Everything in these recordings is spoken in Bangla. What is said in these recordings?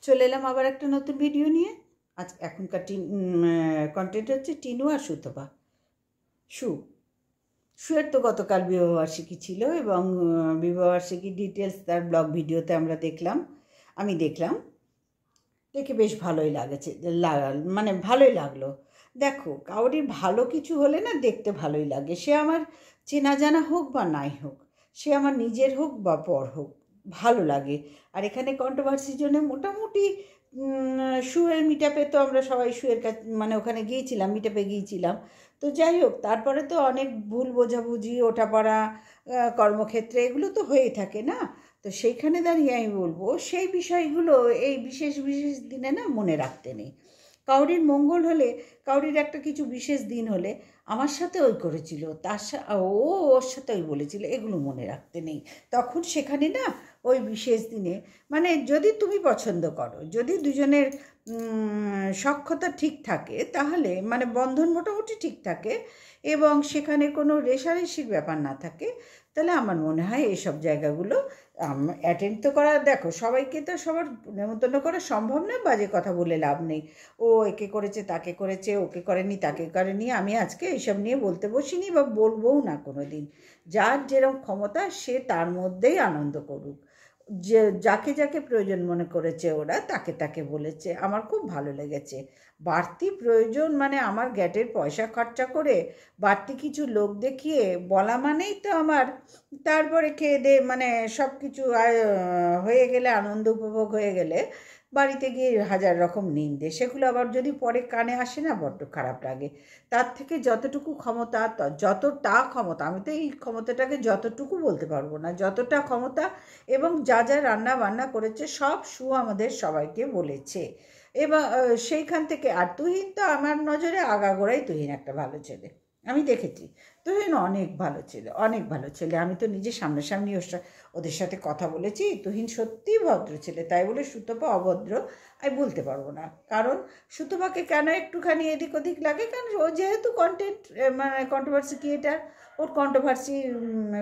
চলে এলাম আবার একটা নতুন ভিডিও নিয়ে। আজ এখনকার কন্টেন্ট হচ্ছে টিনু আর সুতপা। সুয়ের তো গতকাল বিবাহবার্ষিকী ছিল এবং বিবাহবার্ষিকীর ডিটেলস তার ব্লগ ভিডিওতে আমরা আমি দেখলাম, দেখে বেশ ভালোই মানে ভালোই লাগলো। দেখো, কাউরির ভালো কিছু হলে না দেখতে ভালোই লাগে, সে আমার চেনা জানা হোক বা নাই হোক, সে আমার নিজের হোক বা পর হোক, ভালো লাগে। আর এখানে কন্ট্রোভার্সির জন্য মোটামুটি শুয়ের মিটআপে তো আমরা সবাই শুয়ের কাছে মানে ওখানে গিয়েছিলাম, মিটআপে গিয়েছিলাম। তো যাই হোক, তারপরে তো অনেক ভুল বোঝাবুঝি, ওঠাপড়া, কর্মক্ষেত্রে এগুলো তো হয়েই থাকে না। তো সেইখানে দাঁড়িয়ে আমি বলবো, সেই বিষয়গুলো এই বিশেষ বিশেষ দিনে না মনে রাখতে নেই। কাউরির মঙ্গল হলে, কাউরির একটা কিছু বিশেষ দিন হলে আমার সাথে ওই করেছিল, ওর সাথে ওই বলেছিল, এগুলো মনে রাখতে নেই। তখন সেখানে না ওই বিশেষ দিনে মানে যদি তুমি পছন্দ করো, যদি দুজনের সখ্যতা ঠিক থাকে, তাহলে মানে বন্ধন মোটামুটি ঠিক থাকে এবং সেখানে কোনো রেষারেষির ব্যাপার না থাকে, তাহলে আমার মনে হয় এইসব জায়গাগুলো অ্যাটেন্ড তো করা। দেখো, সবাইকে তো সবার নেমন্তন্ন করা সম্ভব না, বাজে কথা বলে লাভ নেই। ও একে করেছে, তাকে করেছে, ওকে করেনি, তাকে করেনি, আমি আজকে এইসব নিয়ে বলতে বসিনি বা বলবও না কোনো দিন। যার যেরকম ক্ষমতা সে তার মধ্যেই আনন্দ করুক, যে যাকে যাকে প্রয়োজন মনে করেছে ওরা তাকে তাকে বলেছে, আমার খুব ভালো লেগেছে। বাড়তি প্রয়োজন মানে আমার গ্যাটের পয়সা খরচা করে বাড়তি কিছু লোক দেখিয়ে বলা মানেই তো আমার তারপরে খেয়ে দে মানে সব কিছু হয়ে গেলে, আনন্দ উপভোগ হয়ে গেলে বাড়িতে গিয়ে হাজার রকম নিন্দে, সেগুলো আবার যদি পরে কানে আসে না, বড্ড খারাপ লাগে। তার থেকে যতটুকু ক্ষমতা, যতটা ক্ষমতা, আমি তো এই ক্ষমতাটাকে যতটুকু বলতে পারবো না, যতটা ক্ষমতা এবং যা যা রান্না বান্না করেছে সব আমাদের সবাইকে বলেছে। এবার সেইখান থেকে, আর তুহিন তো আমার নজরে আগাগোড়াই তুহিন একটা ভালো ছেলে, আমি দেখেছি তুহিন অনেক ভালো ছেলে, অনেক ভালো ছেলে। আমি তো নিজে সামনাসামনি ওদের সাথে কথা বলেছি, তুহিন সত্যিই ভদ্র ছেলে। তাই বলে সুতপা অভদ্র আমি বলতে পারবো না, কারণ সুতপাকে কেন একটুখানি এদিক ওদিক লাগে, কারণ ও যেহেতু মানে কন্ট্রোভার্সি ক্রিয়েটার, ওর কন্ট্রোভার্সি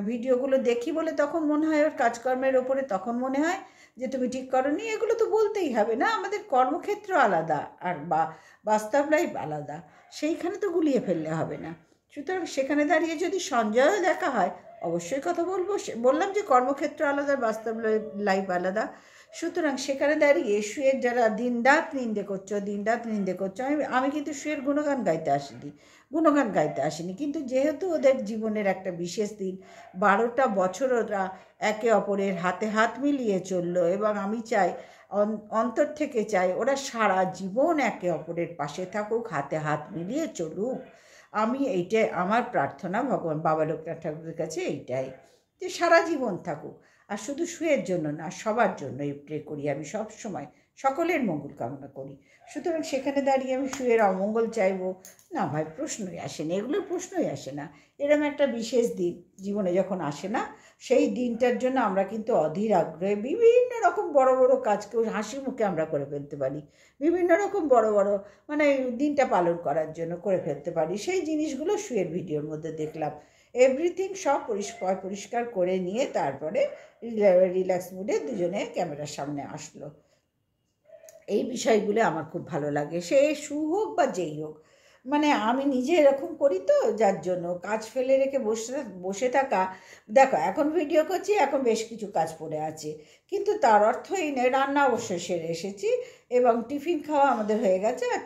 ভিডিওগুলো দেখি বলে তখন মনে হয় ওর কাজকর্মের ওপরে, তখন মনে হয় যে তুমি ঠিক করোনি। এগুলো তো বলতেই হবে না, আমাদের কর্মক্ষেত্র আলাদা আর বাস্তব লাইফ আলাদা, সেইখানে তো গুলিয়ে ফেললে হবে না। সুতরাং সেখানে দাঁড়িয়ে যদি সঞ্জয়ও দেখা হয়, অবশ্যই কথা বলবো। বললাম যে কর্মক্ষেত্র আলাদা, বাস্তব লাইফ আলাদা। সুতরাং সেখানে দাঁড়িয়ে শুয়ের যারা দিনরাত নিন্দে করছো, আমি কিন্তু শুয়ের গুণগান গাইতে আসিনি, কিন্তু যেহেতু ওদের জীবনের একটা বিশেষ দিন, 12টা বছর ওরা একে অপরের হাতে হাত মিলিয়ে চললো, এবং আমি চাই, অন্তর থেকে চাই, ওরা সারা জীবন একে অপরের পাশে থাকুক, হাতে হাত মিলিয়ে চলুক। আমি এইটাই আমার প্রার্থনা ভগবান বাবা লোকনাথ ঠাকুরের কাছে, এইটাই যে সারা জীবন থাকুক। আর শুধু শুয়ের জন্য না, সবার জন্যই প্রে করি আমি, সব সময় সকলের মঙ্গল কামনা করি। সুতরাং সেখানে দাঁড়িয়ে আমি শুয়ের অমঙ্গল চাইবো না, ভাই, প্রশ্নই আসে না, এগুলোর প্রশ্নই আসে না। এরকম একটা বিশেষ দিন জীবনে যখন আসে না, সেই দিনটার জন্য আমরা কিন্তু অধীর আগ্রহে বিভিন্ন রকম বড় বড় কাজকেও হাসি মুখে আমরা করে ফেলতে পারি, বিভিন্ন রকম বড় বড় মানে দিনটা পালন করার জন্য করে ফেলতে পারি। সেই জিনিসগুলো শুয়ের ভিডিওর মধ্যে দেখলাম। এভরিথিং সব পরিষ্কার করে নিয়ে তারপরে রিল্যাক্স মুডে দুজনে ক্যামেরার সামনে আসলো। এই বিষয়গুলো আমার খুব ভালো লাগে, সে হোক বা যেই হোক। মানে আমি নিজে এরকম করি তো, যার জন্য কাজ ফেলে রেখে বসে থাকা। দেখো, এখন ভিডিও করছি, এখন বেশ কিছু কাজ পড়ে আছে, কিন্তু তার অর্থ এই নয়, রান্না অবশ্যই সেরে এসেছি এবং টিফিন খাওয়া আমাদের হয়ে গেছে। আর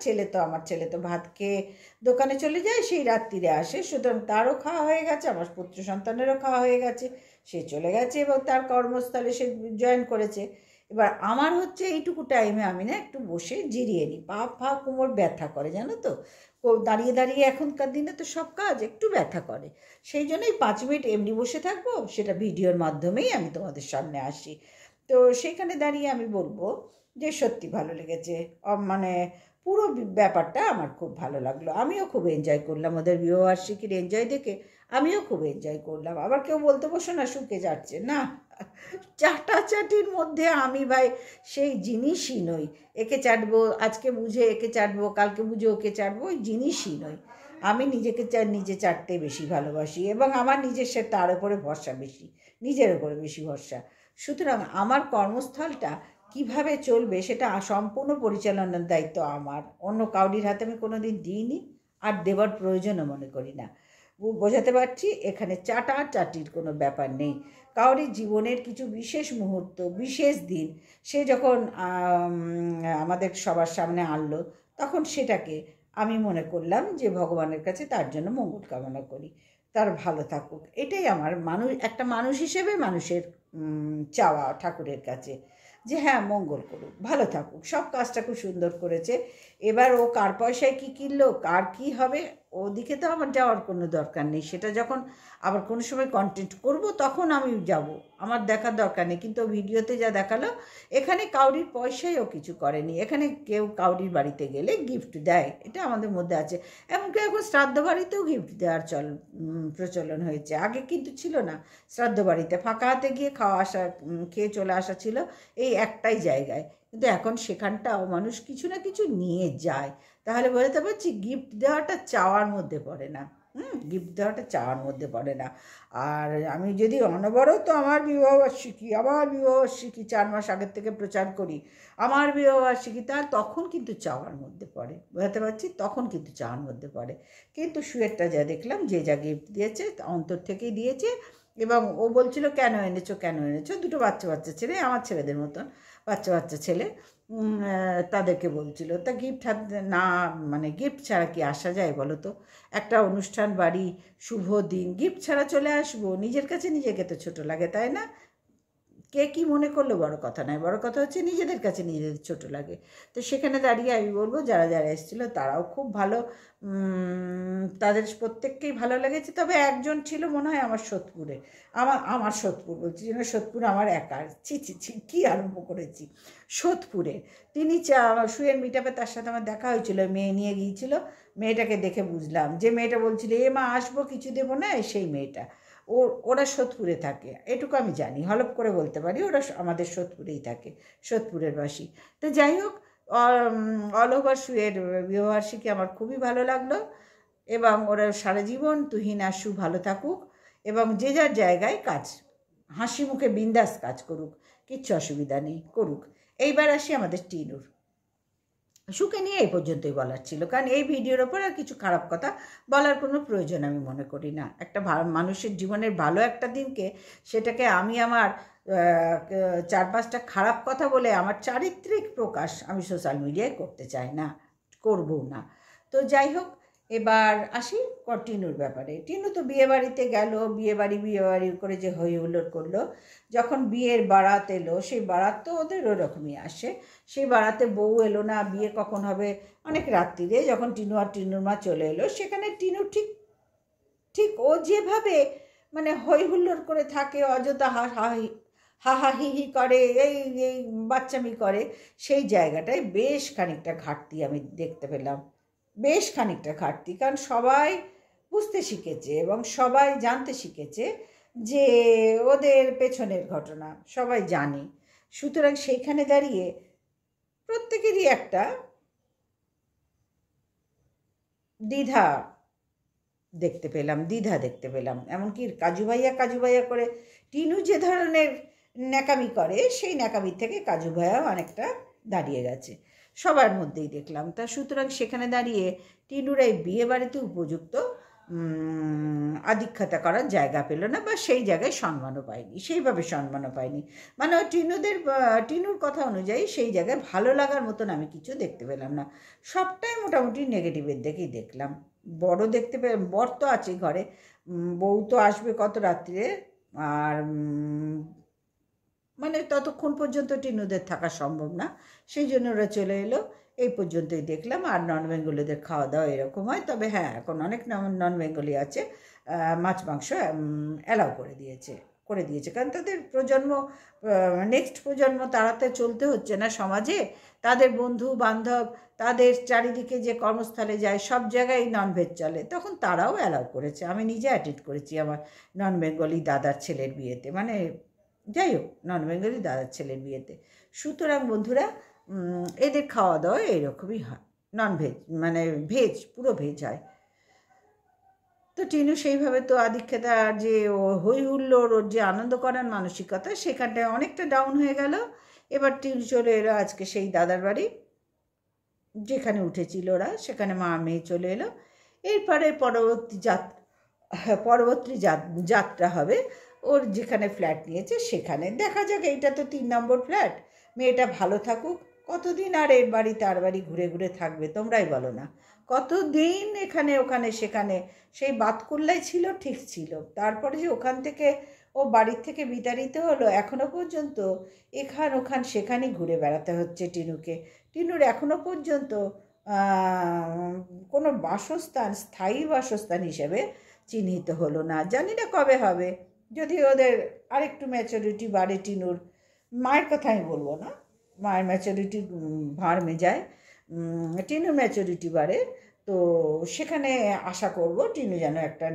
আমার ছেলে তো ভাত খেয়ে দোকানে চলে যায়, সেই রাত্রিরে আসে, সুতরাং তারও খাওয়া হয়ে গেছে, আমার পুত্র সন্তানেরও খাওয়া হয়ে গেছে, সে চলে গেছে এবং তার কর্মস্থলে সে জয়েন করেছে। এবার আমার হচ্ছে এইটুকু টাইমে আমি না একটু বসে জিরিয়ে নিই, পা কোমর ব্যথা করে, জানো তো, দাঁড়িয়ে দাঁড়িয়ে এখনকার দিনে তো সব কাজ একটু ব্যথা করে। সেই জন্যই 5 মিনিট এমনি বসে থাকবো, সেটা ভিডিওর মাধ্যমেই আমি তোমাদের সামনে আসি। তো সেইখানে দাঁড়িয়ে আমি বলবো যে সত্যি ভালো লেগেছে, মানে পুরো ব্যাপারটা আমার খুব ভালো লাগলো। আমিও খুব এনজয় করলাম ওদের বিবাহবার্ষিকীর এনজয় দেখে, আমিও খুব এনজয় করলাম। আবার কেউ বলতে বসো না শুকে যাচ্ছে না, চাটাচাটির মধ্যে আমি ভাই সেই জিনিসই নই। একে চাটবো, আজকে বুঝে একে চাটবো, কালকে বুঝে ওকে চাটবো, ওই জিনিসই নই। আমি নিজে চাটতে বেশি ভালোবাসি এবং আমার নিজের সে তার উপরে ভরসা বেশি, নিজের উপরে বেশি ভরসা। সুতরাং আমার কর্মস্থলটা কিভাবে চলবে সেটা সম্পূর্ণ পরিচালনার দায়িত্ব আমার, অন্য কাউরির হাতে আমি কোনো দিন দিইনি, আর দেওয়ার প্রয়োজনও মনে করি না। বোঝাতে পারছি, এখানে চাটাচাটির কোনো ব্যাপার নেই। কাউরির জীবনের কিছু বিশেষ মুহূর্ত, বিশেষ দিন সে যখন আমাদের সবার সামনে আনলো, তখন সেটাকে আমি মনে করলাম যে ভগবানের কাছে তার জন্য মঙ্গল কামনা করি, তার ভালো থাকুক। এটাই আমার একটা মানুষ হিসেবে মানুষের চাওয়া ঠাকুরের কাছে, যে হ্যাঁ মঙ্গল করুক, ভালো থাকুক, সব কাজটা খুব সুন্দর করেছে। এবার ও কার পয়সায় কী কিনলো, কার কী হবে, ওদিকে তো আমার যাওয়ার কোনো দরকার নেই। সেটা যখন আবার কোনো সময় কন্টেন্ট করব তখন আমি যাব, আমার দেখার দরকার নেই। কিন্তু ভিডিওতে যা দেখালো, এখানে কাউরির পয়সায় ও কিছু করেনি। এখানে কেউ কাউরির বাড়িতে গেলে গিফট দেয়, এটা আমাদের মধ্যে আছে। এমনকি এখন শ্রাদ্ধ বাড়িতেও গিফট দেওয়ার প্রচলন হয়েছে, আগে কিন্তু ছিল না। শ্রাদ্ধ বাড়িতে ফাঁকা হাতে গিয়ে খেয়ে চলে আসা ছিল এই একটাই জায়গায়, কিন্তু এখন সেখানটাও মানুষ কিছু না কিছু নিয়ে যায়। তাহলে বলতে পারছি গিফট দেওয়াটা চাওয়ার মধ্যে পড়ে না। গিফট দেওয়াটা চাওয়ার মধ্যে পড়ে না। আর আমি যদি অনবরত আমার বিবাহবার্ষিকী 4 মাস আগের থেকে প্রচার করি, আমার বিবাহবার্ষিকী, তখন কিন্তু চাওয়ার মধ্যে পড়ে, বুঝতে পারছি, তখন কিন্তু চাওয়ার মধ্যে পড়ে। কিন্তু সুয়েরটা যা দেখলাম, যে যা গিফট দিয়েছে অন্তর থেকেই দিয়েছে। এবং ও বলছিল কেন এনেছো, দুটো বাচ্চা ছেলে, আমার ছেলেদের মতন বাচ্চা ছেলে, তাদেরকে বলছিল। তা গিফট না, মানে গিফট ছাড়া কি আসা যায় বলো তো? একটা অনুষ্ঠান বাড়ি, শুভ দিন, গিফট ছাড়া চলে আসবো? নিজের কাছে নিজেকে তো ছোট লাগে, তাই না? কে কী মনে করলো বড় কথা নয়, বড় কথা হচ্ছে নিজেদের কাছে নিজেদের ছোট লাগে। তো সেখানে দাঁড়িয়ে আমি বলবো, যারা যারা এসেছিলো তারাও খুব ভালো, তাদের প্রত্যেককেই ভালো লেগেছে। তবে একজন ছিল মনে হয় আমার সোদপুরে, আমার সোদপুর বলছি, যেন সোদপুর আমার একার, ছি কী আরম্ভ করেছি, সোদপুরে। তিনি সুয়ের মিটআপে তার সাথে আমার দেখা হয়েছিল, মেয়ে নিয়ে গিয়েছিল। মেয়েটাকে দেখে বুঝলাম, যে মেয়েটা বলছিল এ মা আসবো কিছু দেবো না, সেই মেয়েটা। ওরা সোদপুরে থাকে, এটুকু আমি জানি, হলপ করে বলতে পারি ওরা আমাদের সোদপুরেই থাকে, সোদপুরের বাসী। তো যাই হোক, অল ওভার সুয়ের বিবাহবার্ষিকী আমার খুবই ভালো লাগলো। এবং ওরা সারা জীবন তুহিন আশু ভালো থাকুক, এবং যে যার জায়গায় কাজ হাসি মুখে বিন্দাস কাজ করুক, কিচ্ছু অসুবিধা নেই, করুক। এইবার আসি আমাদের টিনুর। সুকে নিয়ে এই পর্যন্তই বলার ছিল, কারণ এই ভিডিওর ওপর আর কিছু খারাপ কথা বলার কোনো প্রয়োজন আমি মনে করি না। একটা মানুষের জীবনের ভালো একটা দিনকে, সেটাকে আমি আমার 4-5টা খারাপ কথা বলে আমার চারিত্রিক প্রকাশ আমি সোশ্যাল মিডিয়ায় করতে চাই না, করবও না। তো যাই হোক, এবার আসি টিনুর ব্যাপারে। টিনু তো বিয়েবাড়িতে গেল, বিয়েবাড়ি করে যে হই হুল্লোড় করলো। যখন বিয়ের বারাত এলো, সেই বারাত তো ওদের ওরকমই আসে। সেই বারাতে বউ এলো না, বিয়ে কখন হবে অনেক রাত্রিরে, যখন টিনু আর টিনুর মা চলে এলো, সেখানে টিনু ঠিক ও যেভাবে মানে হই হুল্লোড় করে থাকে, অযথা হাহা হি করে, এই বাচ্চামি করে, সেই জায়গাটায় বেশ খানিকটা ঘাটতি আমি দেখতে পেলাম, বেশ খানিকটা ঘাটতি। কারণ সবাই বুঝতে শিখেছে এবং সবাই জানতে শিখেছে যে ওদের পেছনের ঘটনা সবাই জানে। সুতরাং সেইখানে দাঁড়িয়ে প্রত্যেকেরই একটা দ্বিধা দেখতে পেলাম। এমনকি কাজু ভাইয়া করে টিনু যে ধরনের ন্যাকামি করে, সেই ন্যাকামির থেকে কাজু ভাইয়াও অনেকটা দাঁড়িয়ে গেছে, সবার মধ্যেই দেখলাম। তা সুতরাং সেখানে দাঁড়িয়ে টিনুর এই বিয়ে বাড়িতে উপযুক্ত আধিক্যতা করার জায়গা পেল না, বা সেই জায়গায় সম্মানও পায়নি, সেইভাবে সম্মানও পায়নি। মানে টিনুর কথা অনুযায়ী সেই জায়গায় ভালো লাগার মতন আমি কিছু দেখতে পেলাম না, সবটাই মোটামুটি নেগেটিভের দিকেই দেখলাম। বর তো আছে ঘরে, বউ তো আসবে কত রাত্রিরে, আর মানে ততক্ষণ পর্যন্ত টিনুদের থাকা সম্ভব না, সেই জন্য ওরা চলে এলো। এই পর্যন্তই দেখলাম। আর নন বেঙ্গলিদের খাওয়া দাওয়া এরকম হয়। তবে হ্যাঁ, এখন অনেক নন বেঙ্গলি আছে, মাছ মাংস অ্যালাউ করে দিয়েছে, কারণ তাদের নেক্সট প্রজন্ম তাড়াতে চলতে হচ্ছে না সমাজে। তাদের বন্ধু বান্ধব, তাদের চারিদিকে যে কর্মস্থলে যায়, সব জায়গায় ননভেজ চলে, তখন তারাও অ্যালাউ করেছে। আমি নিজে অ্যাটেন্ড করেছি আমার নন বেঙ্গলি দাদার ছেলের বিয়েতে, মানে যাই হোক, নন বেঙ্গলি দাদার ছেলের বিয়েতে। সুতরাং বন্ধুরা, এদের খাওয়া দাওয়া এইরকমই হয়, ননভেজ মানে ভেজ, পুরো ভেজ হয়। তো টিনু সেইভাবে তো আধিক্যতা, যে হই হুল্লোড়, ওর যে আনন্দ করার মানসিকতা, সেখানটায় অনেকটা ডাউন হয়ে গেল। এবার টিনু চলে এলো আজকে সেই দাদার বাড়ি, যেখানে উঠেছিল ওরা, সেখানে মা মেয়ে চলে এলো। এরপরে পরবর্তী যাত্রা হবে ওর যেখানে ফ্ল্যাট নিয়েছে সেখানে। দেখা যাক, এইটা তো 3 নম্বর ফ্ল্যাট। মেয়েটা ভালো থাকুক, কতদিন আর এর বাড়ি তার বাড়ি ঘুরে ঘুরে থাকবে তোমরাই বলো না? কতদিন এখানে ওখানে সেখানে, সেই বাতকুল্লাই ছিল ঠিক ছিল, তারপরে যে ওখান থেকে ও বাড়ির থেকে বিতাড়িত হলো, এখনো পর্যন্ত এখান ওখান সেখানেই ঘুরে বেড়াতে হচ্ছে টিনুকে। টিনুর এখনো পর্যন্ত কোনো বাসস্থান, স্থায়ী বাসস্থান হিসেবে চিহ্নিত হলো না। জানি না কবে হবে, যদি ওদের আরেকটু ম্যাচুরিটি বাড়ে টিনুর। মায়ের কথা আমি বলবো না, মায়ের ম্যাচুরিটি ভাঁড়মে যায়, টিনুর ম্যাচুরিটি বাড়ে, তো সেখানে আশা করব টিনু যেন একটা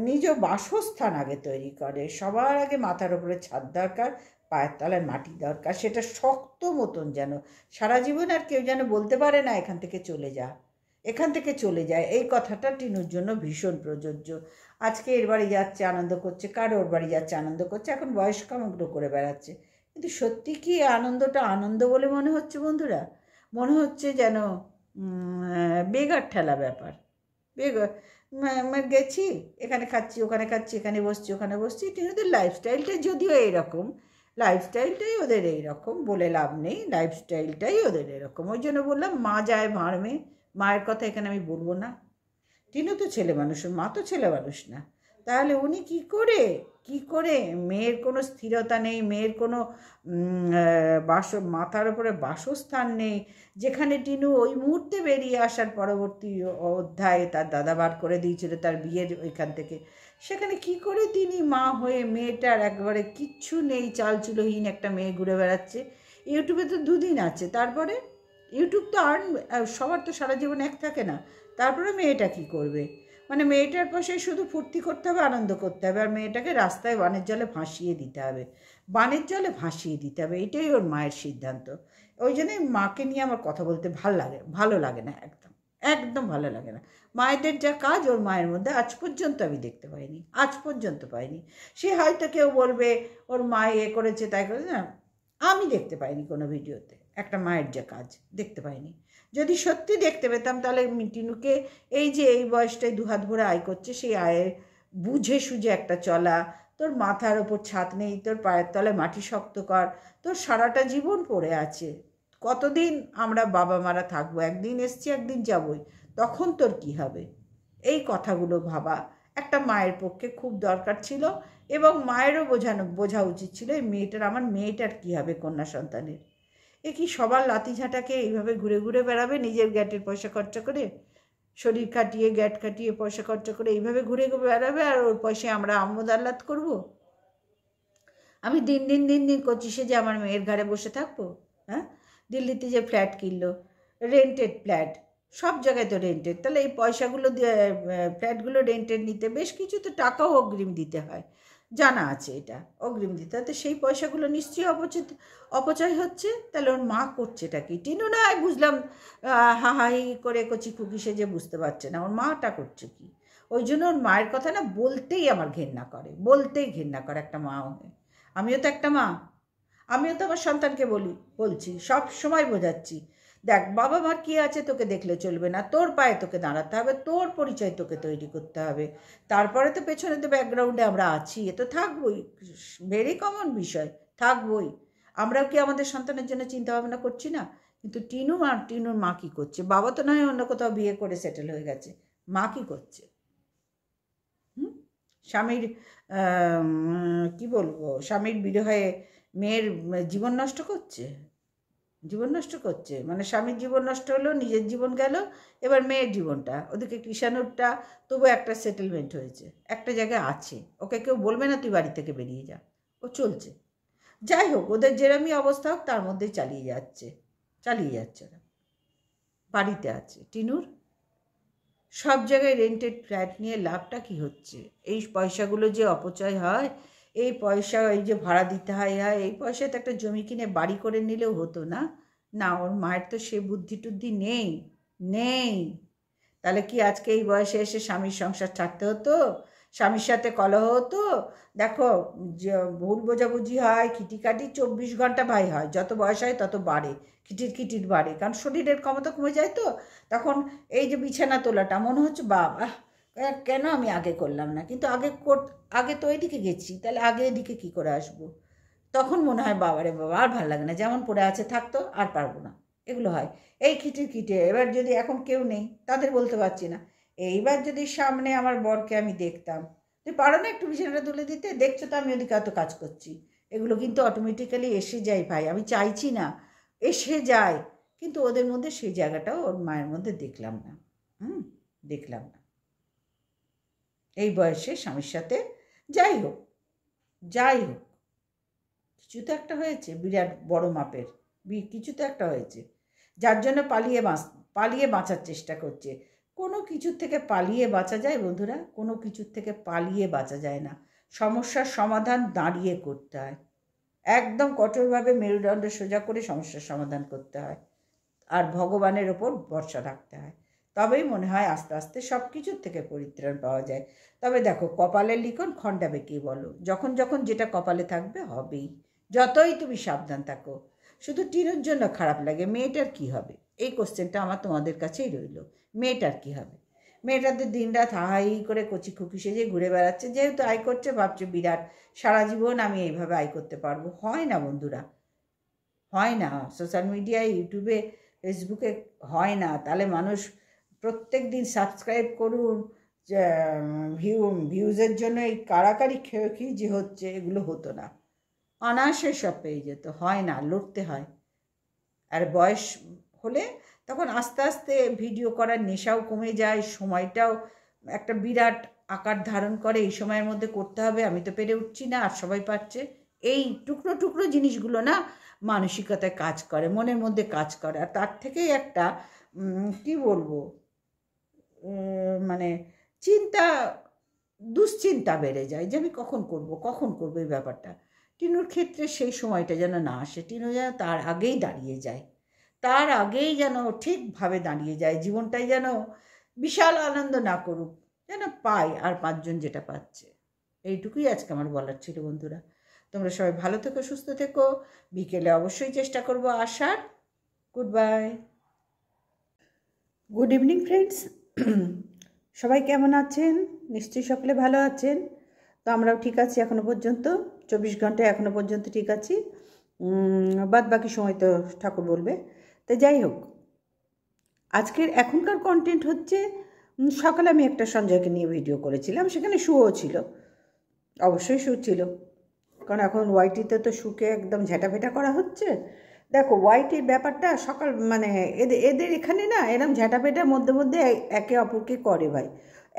নিজ বাসস্থান আগে তৈরি করে। সবার আগে মাথার উপরে ছাদ দরকার, পায়ের তলায় মাটি দরকার, সেটা শক্ত মতন, যেন সারা জীবন আর কেউ যেন বলতে পারে না এখান থেকে চলে যা, এখান থেকে চলে যায়। এই কথাটা টিনুর জন্য ভীষণ প্রযোজ্য। আজকে এর বাড়ি যাচ্ছে আনন্দ করছে, কার ওর বাড়ি যাচ্ছে আনন্দ করছে, এখন বয়স কামগ্ন করে বেড়াচ্ছে। কিন্তু সত্যি কি আনন্দটা আনন্দ বলে মনে হচ্ছে বন্ধুরা? মনে হচ্ছে যেন বেগার ঠেলা ব্যাপার। গেছি, এখানে খাচ্ছি, ওখানে খাচ্ছি, এখানে বসছি, ওখানে বসছি। টিনুদের লাইফস্টাইলটা যদিও এইরকম, লাইফস্টাইলটাই ওদের এইরকম, বলে লাভ নেই, লাইফস্টাইলটাই ওদের এরকম। ওই জন্য বললাম মা যায় ভাঁড়মে, মায়ের কথা এখানে আমি বলবো না। টিনু তো ছেলে মানুষ, মা তো ছেলে মানুষ না। তাহলে উনি কি করে মেয়ের কোনো স্থিরতা নেই, মেয়ের কোনো মাথার উপরে বাসস্থান নেই, যেখানে টিনু ওই মুহূর্তে বেরিয়ে আসার পরবর্তী অধ্যায়ে তার দাদা বার করে দিয়েছিল তার বিয়ের ওইখান থেকে, সেখানে কি করে তিনি মা হয়ে, মেয়েটার একবারে কিচ্ছু নেই, চালচুলোহীন একটা মেয়ে ঘুরে বেড়াচ্ছে। ইউটিউবে তো 2 দিন আছে, তারপরে ইউটিউব তো সবার তো সারা জীবন এক থাকে না। তারপরে মেয়েটা কি করবে? মানে মেয়েটার পাশে শুধু ফুর্তি করতে হবে, আনন্দ করতে হবে, আর মেয়েটাকে রাস্তায় বানের জলে ভাসিয়ে দিতে হবে, এটাই ওর মায়ের সিদ্ধান্ত। ওই জন্যই মাকে নিয়ে আমার কথা বলতে ভালো লাগে না, একদম ভালো লাগে না। মায়েদের যা কাজ ওর মায়ের মধ্যে আজ পর্যন্ত আমি দেখতে পাইনি। সে হয়তো কেউ বলবে ওর মা করেছে তাই করেছে, না, আমি দেখতে পাইনি কোনো ভিডিওতে একটা মায়ের যা কাজ দেখতে পাইনি। যদি সত্যি দেখতে পেতাম তাহলে টিনুকে এই যে এই বয়সটায় 2 হাত ভরে আয় করছে, সেই আয়ের বুঝে সুঝে একটা চলা, তোর মাথার ওপর ছাদ নেই, তোর পায়ের তলায় মাটি শক্ত কর, তোর সারাটা জীবন পড়ে আছে, কতদিন আমরা বাবা মারা থাকবো, একদিন এসছি একদিন যাবই, তখন তোর কি হবে? এই কথাগুলো ভাবা একটা মায়ের পক্ষে খুব দরকার ছিল, এবং মায়েরও বোঝা উচিত ছিল আমার মেয়েটার কী হবে, কন্যা সন্তানের। এ কি সবার লাতিঝাঁটাকে এইভাবে ঘুরে ঘুরে বেড়াবে, নিজের গ্যাটের পয়সা খরচা করে, শরীর কাটিয়ে গ্যাট কাটিয়ে পয়সা খরচা করে এইভাবে ঘুরে ঘুরে বেড়াবে, আর ওর পয়সায় আমরা আমোদ আহ্লাদ করবো? আমি দিন দিন করছি সে যে আমার মেয়ের ঘাড়ে বসে থাকবো? হ্যাঁ, দিল্লিতে যে ফ্ল্যাট কিনলো, রেন্টেড ফ্ল্যাট, সব জায়গায় তো রেন্টেড, তাহলে এই পয়সাগুলো দিয়ে ফ্ল্যাটগুলো রেন্টেড নিতে বেশ কিছু তো টাকাও অগ্রিম দিতে হয়, জানা আছে এটা, অগ্রিম দিতে হয়। তো সেই পয়সাগুলো নিশ্চয়ই অপচয় হচ্ছে। তাহলে ওর মা করছেটা কি? টিনু না বুঝলাম হাহাহি করে কচি খুকি সেজে বুঝতে পারছে না ওর মাটা করছে কি। ওই জন্য ওর মায়ের কথা না বলতেই আমার ঘেন্না করে একটা মা হয়ে। আমিও তো একটা মা, আমিও তো আমার সন্তানকে বলছি, সব সময় বোঝাচ্ছি, দেখ বাবা মার কী আছে তোকে দেখলে চলবে না, তোর পায়ে তোকে দাঁড়াতে হবে, তোর পরিচয় তোকে তৈরি করতে হবে, তারপরে তো পেছনে তো ব্যাকগ্রাউন্ডে আমরা আছি, এ তো থাকবই, ভেরি কমন বিষয়, থাকবই। আমরাও কি আমাদের সন্তানের জন্য চিন্তা ভাবনা করছি না? কিন্তু টিনুর মা কী করছে? বাবা তো নয় অন্য কোথাও বিয়ে করে সেটেল হয়ে গেছে, মা কী করছে? স্বামীর কি বলবো, স্বামীর বিরহে মেয়ের জীবন নষ্ট করছে, মানে স্বামীর জীবন নষ্ট হলো, নিজের জীবন গেল, এবার মেয়ের জীবনটা, ওদিকে কৃষাণুরটা তবু একটা সেটেলমেন্ট হয়েছে, একটা জায়গায় আছে, ওকে কেউ বলবে না তুই বাড়ি থেকে বেরিয়ে যা, ও চলছে। যাই হোক, ওদের যেরমই অবস্থা হোক তার মধ্যেই চালিয়ে যাচ্ছে ওরা, বাড়িতে আছে। টিনুর সব জায়গায় রেন্টেড ফ্ল্যাট নিয়ে লাভটা কি হচ্ছে? এই পয়সাগুলো যে অপচয় হয়, এই পয়সা এই যে ভাড়া দিতে হয়, এই পয়সায় তো একটা জমি কিনে বাড়ি করে নিলেও হতো না? না, ওর মায়ের তো সে বুদ্ধি টুদ্ধি নেই। তাহলে কি আজকে এই বয়সে এসে স্বামীর সংসার ছাড়তে হতো? স্বামীর সাথে কলহ হতো, দেখো যে ভুল বোঝাবুঝি হয়, খিটিকাটি 24 ঘন্টা ভাই হয়, যত বয়স হয় তত বাড়ে, খিটির বাড়ে, কারণ শরীরের ক্ষমতা কমে যায়। তো তখন এই যে বিছানা তোলাটা মনে হচ্ছে বাবা কেন আমি আগে করলাম না, কিন্তু আগে তো এইদিকে গেছি, তাহলে আগে এদিকে কী করে আসবো? তখন মনে হয় বাবারে বাবা আর ভালো লাগে না, যেমন পড়ে আছে থাকতো, আর পারবো না, এগুলো হয়। এই খিটে এবার যদি এখন কেউ নেই তাদের বলতে পারছি না, এইবার যদি সামনে আমার বরকে আমি দেখতাম, তুই পারো না একটু বিছানাটা তুলে দিতে, দেখছো তো আমি ওদিকে এত কাজ করছি, এগুলো কিন্তু অটোমেটিক্যালি এসে যায় ভাই, আমি চাইছি না, এসে যায়। কিন্তু ওদের মধ্যে সেই জায়গাটাও ওর মায়ের মধ্যে দেখলাম না। দেখলাম না এই বয়সে স্বামীর সাথে। যাই হোক কিছু তো একটা হয়েছে, বিরাট বড় মাপের কিছু তো একটা হয়েছে, যার জন্য পালিয়ে বাঁচার চেষ্টা করছে। কোনো কিছুর থেকে পালিয়ে বাঁচা যায় বন্ধুরা? কোনো কিছুর থেকে পালিয়ে বাঁচা যায় না, সমস্যার সমাধান দাঁড়িয়ে করতে হয়, একদম কঠোরভাবে মেরুদণ্ড সোজা করে সমস্যার সমাধান করতে হয়, আর ভগবানের ওপর ভরসা রাখতে হয়, তবেই মনে হয় আস্তে আস্তে সব কিছুর থেকে পরিত্রাণ পাওয়া যায়। তবে দেখো, কপালের লিখন খণ্ডাবে কে বলো? যখন যেটা কপালে থাকবে হবেই, যতই তুমি সাবধান থাকো। শুধু টিনুর জন্য খারাপ লাগে, মেয়েটার কি হবে? এই কোশ্চেনটা আমার তোমাদের কাছেই রইল, মেয়েটার কি হবে? মেয়েটাদের দিনরাত হাই করে কচি খুকি সেজে ঘুরে বেড়াচ্ছে, যেহেতু আয় করছে ভাবছে বিরাট, সারা জীবন আমি এইভাবে আয় করতে পারবো। হয় না বন্ধুরা, হয় না। সোশ্যাল মিডিয়ায়, ইউটিউবে, ফেসবুকে হয় না। তাহলে মানুষ প্রত্যেক দিন সাবস্ক্রাইব করুন, ভিউজের জন্য এই কাড়াকাড়ি খেয়ে যে হচ্ছে, এগুলো হতো না, অনায়াসে সব পেয়ে যেত। হয় না, লড়তে হয়। আর বয়স হলে তখন আস্তে আস্তে ভিডিও করার নেশাও কমে যায়, সময়টাও একটা বিরাট আকার ধারণ করে, এই সময়ের মধ্যে করতে হবে, আমি তো পেরে উঠছি না, আর সবাই পারছে। এই টুকরো জিনিসগুলো না মানসিকতায় কাজ করে, মনের মধ্যে কাজ করে, আর তার থেকেই একটা কি বলবো, মানে দুশ্চিন্তা বেড়ে যায় যে আমি কখন করব এই ব্যাপারটা। টিনুর ক্ষেত্রে সেই সময়টা যেন না আসে, টিনু যেন তার আগেই দাঁড়িয়ে যায়, তার আগেই যেন ঠিকভাবে দাঁড়িয়ে যায়, জীবনটাই যেন বিশাল আনন্দ না করুক, যেন পায় আর 5জন যেটা পাচ্ছে। এইটুকুই আজকে আমার বলার ছিল বন্ধুরা। তোমরা সবাই ভালো থেকো, সুস্থ থেকো। বিকেলে অবশ্যই চেষ্টা করব আসার। Good bye, good evening friends. সবাই কেমন আছেন? নিশ্চয়ই সকলে ভালো আছেন। তো আমরাও ঠিক আছি এখনও পর্যন্ত, 24 ঘন্টায় এখনও পর্যন্ত ঠিক আছি, বাদ বাকি সময় তো ঠাকুর বলবে। তো যাই হোক, এখনকার কন্টেন্ট হচ্ছে, সকালে আমি একটা সঞ্জয়কে নিয়ে ভিডিও করেছিলাম, সেখানে শুও ছিল, অবশ্যই শু ছিল, কারণ এখন ওয়াইটিতে তো শুকে একদম ঝেঁটাফেটা করা হচ্ছে। দেখো, ওয়াইটির ব্যাপারটা সকাল মানে এদের এখানে না এরম ঝেঁটাফেটার মধ্যে একে অপরকে করে ভাই,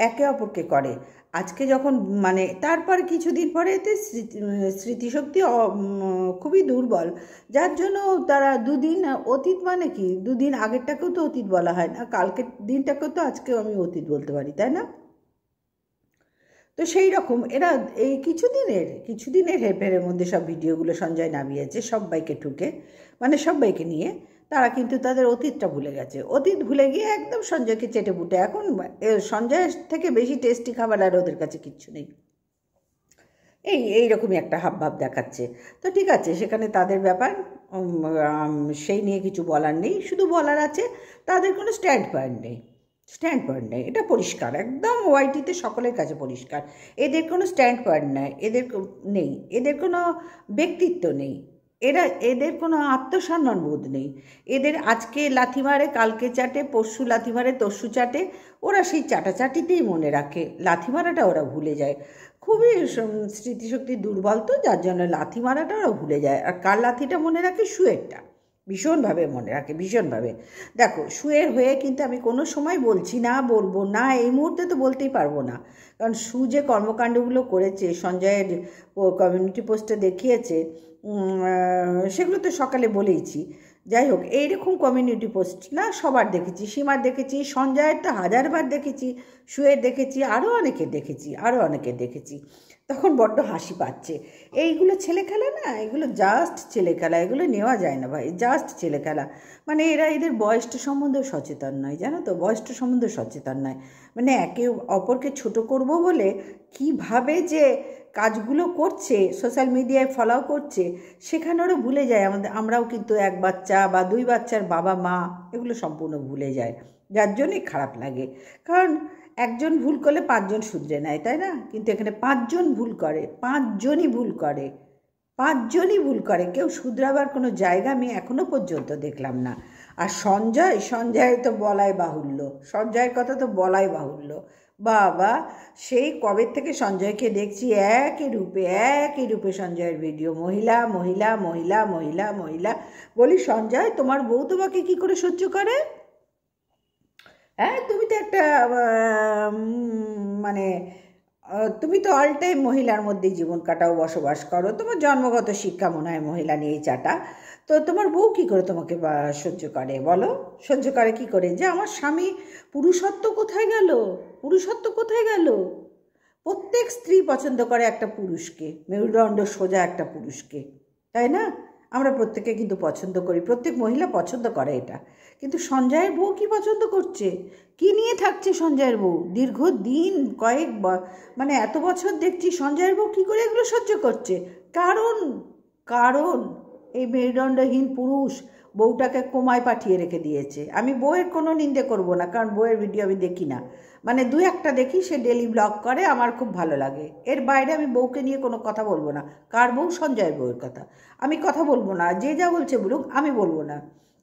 একে অপরকে করে। আজকে যখন মানে তারপর কিছুদিন পরে এতে স্মৃতিশক্তি খুবই দুর্বল, যার জন্য তারা দুদিন অতীত, মানে কি দুদিন আগেরটাকেও তো অতীত বলা হয় না, কালকের দিনটাকেও তো আজকেও আমি অতীত বলতে পারি, তাই না? তো সেই রকম এরা এই কিছুদিনের হেরফেরের মধ্যে সব ভিডিওগুলো সঞ্জয় নামিয়েছে, সবাইকে ঠুকে, মানে সবাইকে নিয়ে। তারা কিন্তু তাদের অতীতটা ভুলে গেছে, অতীত ভুলে গিয়ে একদম সঞ্জয়কে চেটে পুটে, এখন সঞ্জয়ের থেকে বেশি টেস্টি খাবার আর ওদের কাছে কিচ্ছু নেই, এইরকমই একটা হাবভাব দেখাচ্ছে। তো ঠিক আছে, সেখানে তাদের ব্যাপার, সেই নিয়ে কিছু বলার নেই। শুধু বলার আছে তাদের কোনো স্ট্যান্ড পয়েন্ট নেই, এটা পরিষ্কার, একদম ওয়াইটিতে সকলের কাছে পরিষ্কার। এদের কোনো স্ট্যান্ড পয়েন্ট নেই, এদের কোনো ব্যক্তিত্ব নেই, এদের কোনো আত্মসম্মান বোধ নেই। এদের আজকে লাথি মারে, কালকে চাটে, পরশু লাথি মারে, তরশু চাটে, ওরা সেই চাটাচাটিতেই মনে রাখে, লাথি মারাটা ওরা ভুলে যায়। খুবই স্মৃতিশক্তি দুর্বল, তো যার জন্য লাথি মারাটা ওরা ভুলে যায়। আর কার লাথিটা মনে রাখে? শুয়েরটা ভীষণভাবে মনে রাখে, ভীষণভাবে। দেখো, শুয়ের হয়ে কিন্তু আমি কোনো সময় বলবো না, এই মুহূর্তে তো বলতেই পারবো না, কারণ সু যে কর্মকাণ্ডগুলো করেছে, সঞ্জয়ের কমিউনিটি পোস্টে দেখিয়েছে, সেগুলো তো সকালে বলেইছি। যাই হোক, এইরকম কমিউনিটি পোস্ট না সবার দেখেছি, সীমার দেখেছি, সঞ্জয়ের তো 1000বার দেখেছি, শুয়ের দেখেছি, আরও অনেকের দেখেছি। তখন বড্ড হাসি পাচ্ছে। এইগুলো ছেলে খেলা না, এগুলো জাস্ট ছেলে খেলা, এগুলো নেওয়া যায় না ভাই, জাস্ট ছেলে খেলা। মানে এরা এদের বয়সটা সম্বন্ধেও সচেতন নয়, জানো তো, বয়সটা সম্বন্ধে সচেতন নয়। মানে একে অপরকে ছোট করব বলে কিভাবে যে কাজগুলো করছে, সোশ্যাল মিডিয়ায় ফলো করছে, সেখানে ওরা ভুলে যায় আমরাও কিন্তু এক বাচ্চা বা দুই বাচ্চার বাবা মা, এগুলো সম্পূর্ণ ভুলে যায়। যার জন্যই খারাপ লাগে, কারণ একজন ভুল করলে পাঁচজন শুধরে নেয়, তাই না? কিন্তু এখানে পাঁচজনই ভুল করে, কেউ শুধরাবার কোনো জায়গা আমি এখনো পর্যন্ত দেখলাম না। আর সঞ্জয় তো বলাই বাহুল্য, সঞ্জয়ের কথা তো বলাই বাহুল্য। বাবা, সেই কবে থেকে সঞ্জয়কে দেখছি একই রূপে সঞ্জয়ের ভিডিও, মহিলা। বলি, সঞ্জয়, তোমার বউ তোমাকে কি করে সহ্য করে? হ্যাঁ, তুমি তো একটা মানে তুমি তো অল টাইম মহিলার মধ্যেই জীবন কাটাও, বসবাস করো, তোমার জন্মগত শিক্ষা মনে হয় মহিলা নিয়েই চাটা। তো তোমার বউ কী করে তোমাকে সহ্য করে বলো? সহ্য করে কি করে? যে আমার স্বামী, পুরুষত্ব কোথায় গেল? প্রত্যেক স্ত্রী পছন্দ করে একটা পুরুষকে, মেরুদণ্ড সোজা একটা পুরুষকে, তাই না? আমরা প্রত্যেকে কিন্তু পছন্দ করি, প্রত্যেক মহিলা পছন্দ করে এটা। কিন্তু সঞ্জয়ের বউ কি পছন্দ করছে? কি নিয়ে থাকছে সঞ্জয়ের বউ? দীর্ঘদিন মানে এত বছর দেখছি সঞ্জয়ের বউ কী করে এগুলো সহ্য করছে? কারণ এই মেরুদণ্ডহীন পুরুষ বউটাকে কোমায় পাঠিয়ে রেখে দিয়েছে। আমি বউয়ের কোনো নিন্দে করব না, কারণ বউয়ের ভিডিও আমি দেখি না, মানে দু একটা দেখি, সে ডেলি ব্লগ করে, আমার খুব ভালো লাগে। এর বাইরে আমি বউকে নিয়ে কোনো কথা বলবো না। কার বউ? সঞ্জয়ের বউয়ের কথা আমি কথা বলবো না। যে যা বলছে বলুক, আমি বলবো না।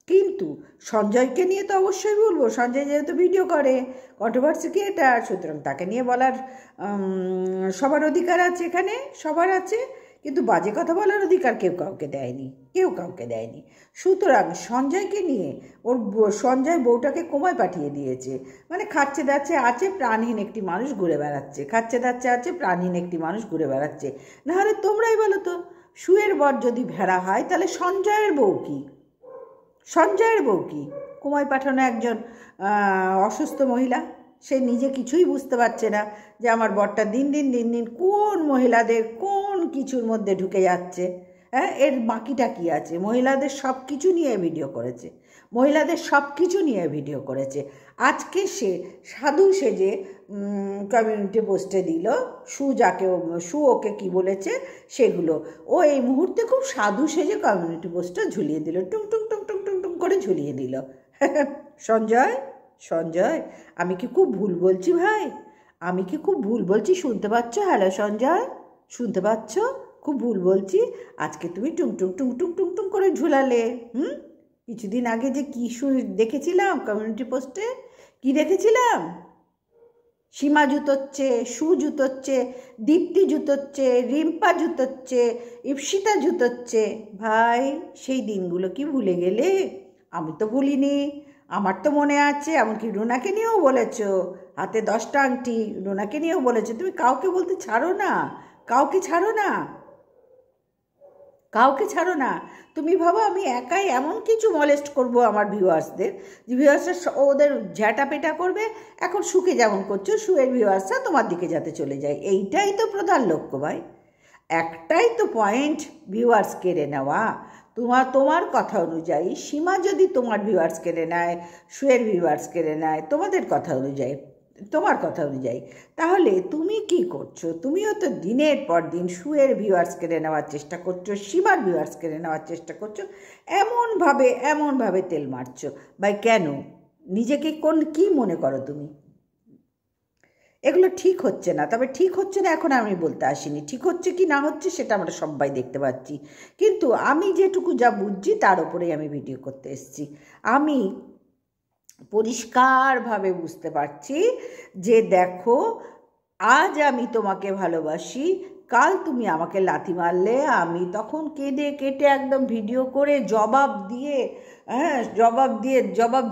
কিন্তু সঞ্জয়কে নিয়ে তো অবশ্যই বলবো। সঞ্জয় যেহেতু ভিডিও করে, কন্ট্রোভার্সি ক্রিয়েটার, সুতরাং তাকে নিয়ে বলার সবার অধিকার আছে, এখানে সবার আছে। কিন্তু বাজে কথা বলার অধিকার কেউ কাউকে দেয়নি। সুতরাং সঞ্জয়কে নিয়ে সঞ্জয় বউটাকে কোমায় পাঠিয়ে দিয়েছে, মানে খাচ্ছে দাচ্ছে আছে, প্রাণহীন একটি মানুষ ঘুরে বেড়াচ্ছে, নাহলে তোমরাই বলো তো, শুয়ের বর যদি ভেড়া হয়, তাহলে সঞ্জয়ের বউ কি? কোমায় পাঠানো একজন অসুস্থ মহিলা, সে নিজে কিছুই বুঝতে পারছে না যে আমার বরটা দিন দিন কোন মহিলাদের কোন কিছুর মধ্যে ঢুকে যাচ্ছে। হ্যাঁ, এর বাকিটা কি আছে? মহিলাদের সব কিছু নিয়ে ভিডিও করেছে। আজকে সে সাধু সেজে কমিউনিটি পোস্টে দিল, সু ওকে কি বলেছে সেগুলো ও এই মুহূর্তে খুব সাধু সেজে কমিউনিটি পোস্টটা ঝুলিয়ে দিল, টুং করে ঝুলিয়ে দিল। সঞ্জয়, আমি কি খুব ভুল বলছি ভাই? শুনতে পাচ্ছ? হ্যালো সঞ্জয়, শুনতে পাচ্ছ? খুব ভুল বলছি? আজকে তুমি টুং করে ঝুলালে। কিছুদিন আগে যে কি দেখেছিলাম কমিউনিটি পোস্টে, কি দেখেছিলাম? সীমা জুতোচ্ছে, সু জুতোচ্ছে, দীপ্তি জুতোচ্ছে, রিম্পা জুতোচ্ছে, ইপসিতা জুতোচ্ছে। ভাই, সেই দিনগুলো কি ভুলে গেলে? আমি তো ভুলিনি, আমার তো মনে আছে। এমনকি রুনাকে নিয়েও বলেছ, হাতে 10টা আংটি, রুনাকে নিয়েও বলেছো। তুমি কাউকে বলতে ছাড়ো না, তুমি ভাবো আমি একাই এমন কিছু মলেস্ট করব আমার ভিউয়ার্সদের, যে ভিউয়ার্সরা ওদের ঝ্যাটা পেটা করবে। এখন সুখে যেমন করছো, সুয়ের ভিউয়ার্সরা তোমার দিকে যাতে চলে যায়, এইটাই তো প্রধান লক্ষ্য ভাই। একটাই তো পয়েন্ট, ভিউয়ার্স কেড়ে নেওয়া। তোমার কথা অনুযায়ী সীমা যদি তোমার ভিউয়ার্স কেড়ে নেয়, সুয়ের ভিউয়ার্স কেড়ে নেয়, তোমার কথা অনুযায়ী, তাহলে তুমি কি করছো? তুমিও তো দিনের পর দিন সুয়ের ভিউয়ার্স কেড়ে নেওয়ার চেষ্টা করছো, সীমার ভিউয়ার্স কেড়ে নেওয়ার চেষ্টা করছো, এমনভাবে তেল মারছো ভাই। কেন? নিজেকে কি মনে করো তুমি? এগুলো ঠিক হচ্ছে না। তবে ঠিক হচ্ছে না এখন আমি বলতে আসিনি, ঠিক হচ্ছে কি না হচ্ছে সেটা আমরা সবাই দেখতে পাচ্ছি। কিন্তু আমি যেটুকু যা বুঝছি তার উপরেই আমি ভিডিও করতে এসেছি। আমি পরিষ্কারভাবে বুঝতে পারছি যে দেখো, আজ আমি তোমাকে ভালোবাসি, কাল তুমি আমাকে লাথি মারলে আমি তখন কেঁদে কেটে একদম ভিডিও করে জবাব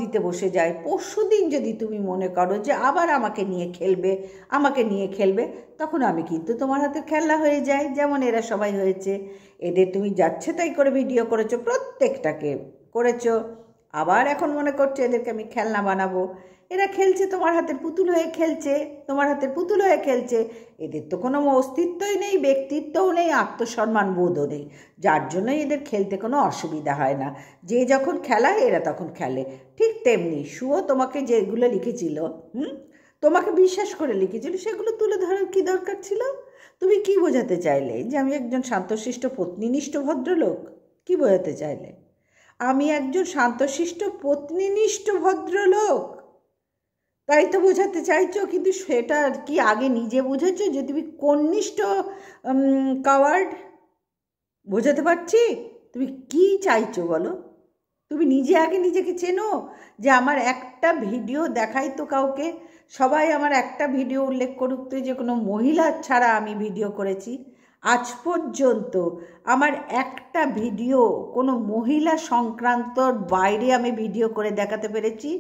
দিতে বসে যাই। পরশুদিন যদি তুমি মনে করো যে আবার আমাকে নিয়ে খেলবে, তখন আমি কিন্তু তোমার হাতে খেলা হয়ে যাই, যেমন এরা সবাই হয়েছে। এদের তুমি যাচ্ছে তাই করে ভিডিও করেছো, প্রত্যেকটাকে করেছো। আবার এখন মনে করছে এদেরকে আমি খেলনা বানাবো। এরা খেলছে, তোমার হাতের পুতুল হয়ে খেলছে, তোমার হাতের পুতুল হয়ে খেলছে। এদের তো কোনো অস্তিত্বই নেই, ব্যক্তিত্বও নেই, আত্মসম্মান বোধও নেই, যার জন্যই এদের খেলতে কোনো অসুবিধা হয় না। যে যখন খেলায় এরা তখন খেলে। ঠিক তেমনি শুও তোমাকে যেগুলো লিখেছিল, তোমাকে বিশ্বাস করে লিখেছিল, সেগুলো তুলে ধরার কী দরকার ছিল? তুমি কি বোঝাতে চাইলে? যে আমি একজন শান্তশিষ্ট পত্নীনিষ্ঠ ভদ্রলোক? কি বোঝাতে চাইলে? আমি একজন শান্তশিষ্ট পত্নীনিষ্ঠ ভদ্রলোক, তাই তো বোঝাতে চাইছো? কিন্তু সেটা কি আগে নিজে বুঝেছো যে তুমি কর্নিষ্ঠ কাওয়ার্ড? বোঝাতে পারছি? তুমি কি চাইছো বলো? তুমি নিজে আগে নিজেকে চেনো? যে আমার একটা ভিডিও দেখাই তো কাউকে, সবাই আমার একটা ভিডিও উল্লেখ করুক তো যে কোনো মহিলা ছাড়া আমি ভিডিও করেছি। আজ পর্যন্ত আমার একটা ভিডিও কোনো মহিলা সংক্রান্তর বাইরে আমি ভিডিও করে দেখাতে পেরেছি?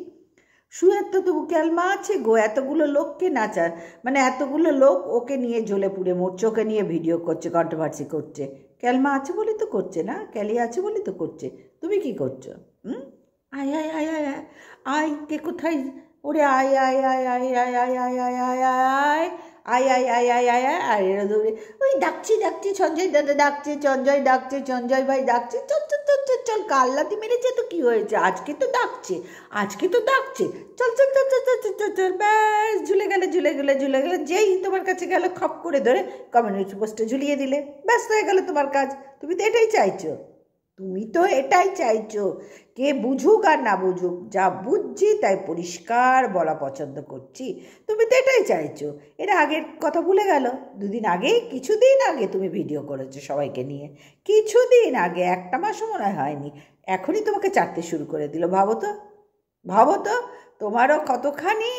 শুয়ের তো তবু ক্যালমা আছে গো, এতগুলো লোককে নাচার, মানে এতগুলো লোক ওকে নিয়ে জ্বলে পুড়ে মরছে, ওকে নিয়ে ভিডিও করছে, কন্ট্রোভার্সি করছে। ক্যালমা আছে বলেই তো করছে, না ক্যালি আছে বলেই তো করছে। তুমি কি করছো? আয় আয় আয় আয় আয় আয়, কে কোথায়? ওরে আয় আয় আয় আয় আয় আয় আয় আয় আয় আয় আয় আয় আয় আয় আয় আয় আয় দৌড়ে ওই ডাকছি ডাকছি, সঞ্জয় দাদা ডাকছে, সঞ্জয় ডাকছে, সঞ্জয় ভাই ডাকছে, চল চল চল চল চল, কাল্লাতি মেরেছে তো কি হয়েছে, আজকে তো ডাকছে, আজকে তো ডাকছে, চল চল চল চল চল চল চল চল, ব্যাস ঝুলে গেলে ঝুলে গেলে ঝুলে গেলে, যেই তোমার কাছে গেল খপ করে ধরে কমিউনিটি পোস্টে ঝুলিয়ে দিলে, ব্যস্ত হয়ে গেল তোমার কাজ। তুমি তো এটাই চাইছো, তুমি তো এটাই চাইছো। কে বুঝুক আর না বুঝুক, যা বুঝছি তাই পরিষ্কার বলা পছন্দ করছি। তুমি তো এটাই চাইছো। এরা আগের কথা ভুলে গেল। কিছুদিন আগে তুমি ভিডিও করেছো সবাইকে নিয়ে, কিছুদিন আগে, একটা মাসও মনে হয়নি, এখনই তোমাকে চাটতে শুরু করে দিল। ভাবো তো, ভাবো তো, তোমারও কতখানি